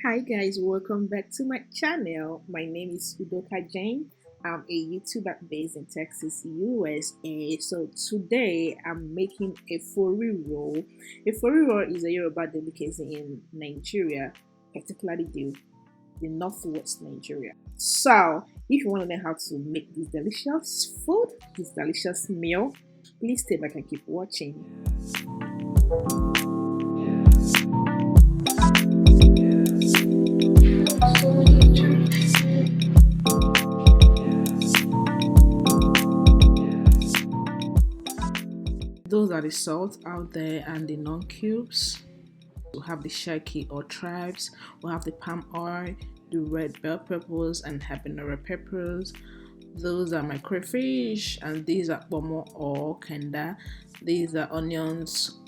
Hi guys, welcome back to my channel. My name is Udokajane. I'm a YouTuber based in Texas, USA. So today I'm making Efo Riro. Efo Riro is a Yoruba delicacy in Nigeria, particularly the northwest Nigeria. So if you want to learn how to make this delicious food, this delicious meal, please stay back and keep watching. Those are the salt out there and the non-cubes. We have the shaki or tribes. We have the palm oil, the red bell peppers and habanero peppers. Those are my crayfish, and these are pomo or kenda. These are onions,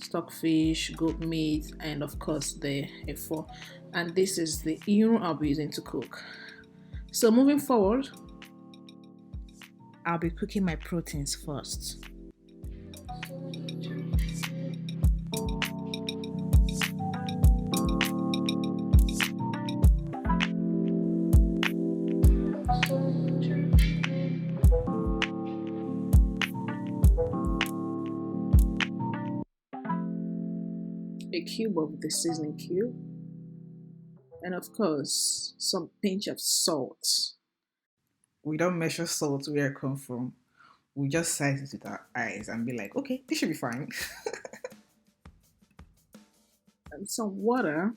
stockfish, goat meat, and of course the efo. And this is the iro I'll be using to cook. So moving forward, I'll be cooking my proteins first. A cube of the seasoning cube, and of course some pinch of salt. We don't measure salt where it comes from. We just size it with our eyes and be like, okay, this should be fine. And some water.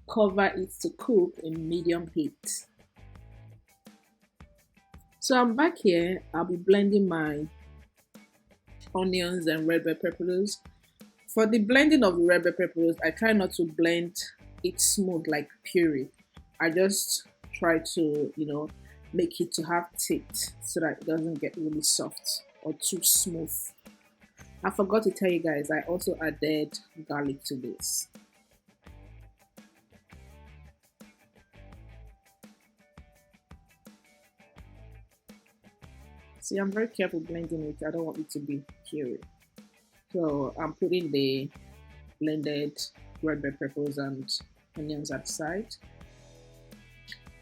Cover it to cook in medium heat. So I'm back here. I'll be blending my onions and red bell peppers. For the blending of the red bell peppers, I try not to blend it smooth like puree. I just try to, make it to have teeth so that it doesn't get really soft or too smooth. I forgot to tell you guys, I also added garlic to this. See, I'm very careful blending it. I don't want it to be puree. So I'm putting the blended red bell peppers and onions outside.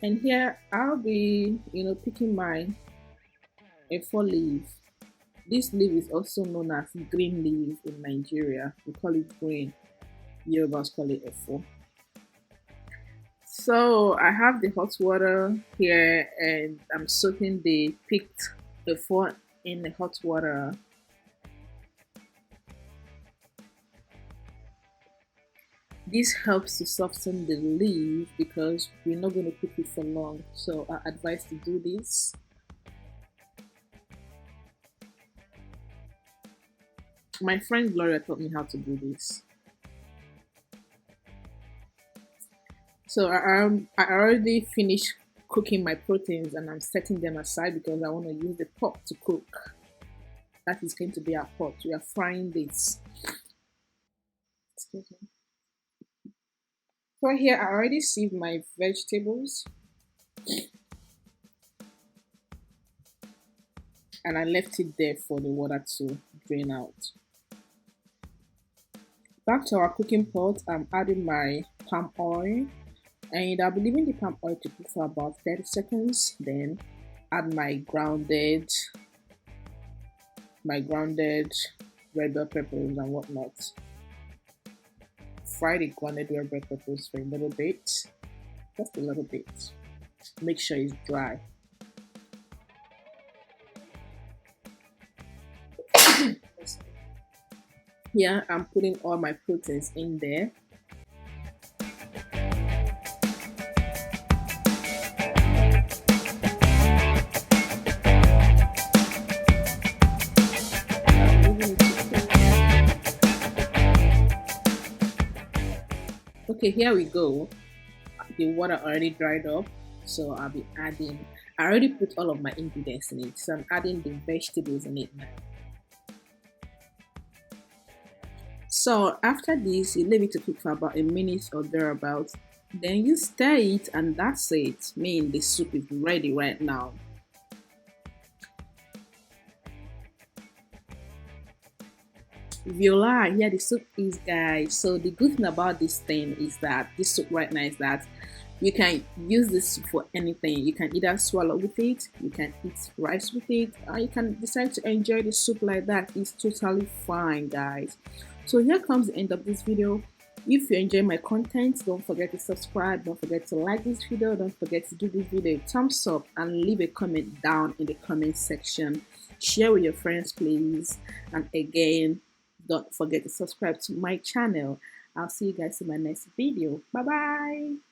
And here I'll be, picking my efo leaf. This leaf is also known as green leaf in Nigeria. We call it green. Yorubas call it efo. So I have the hot water here and I'm soaking the picked efo in the hot water. This helps to soften the leaf because we're not going to cook it for long. So I advise to do this. My friend Gloria taught me how to do this. So I already finished cooking my proteins and I'm setting them aside because I want to use the pot to cook. That is going to be our pot. We are frying this. Excuse me. So here I already sieved my vegetables and I left it there for the water to drain out. Back to our cooking pot, I'm adding my palm oil and I'll be leaving the palm oil to cook for about 30 seconds. Then add my grounded red bell peppers and whatnot. Fry the grounded red bell peppers for a little bit, just a little bit. Make sure it's dry. Here I'm putting all my proteins in there. Okay, here we go. The water already dried up, so I'll be adding. I already put all of my ingredients in it, so I'm adding the vegetables in it now. So after this, you leave it to cook for about a minute or thereabouts. Then you stir it, and that's it. Meaning the soup is ready right now. voila, here the soup is, guys. So the good thing about this thing is that this soup right now is that you can use this for anything. You can either swallow with it, you can eat rice with it, or you can decide to enjoy the soup like that. It's totally fine, guys. So here comes the end of this video. If you enjoy my content, don't forget to subscribe, don't forget to like this video, don't forget to give this video a thumbs up and leave a comment down in the comment section. Share with your friends, please. And again, don't forget to subscribe to my channel. I'll see you guys in my next video. Bye bye.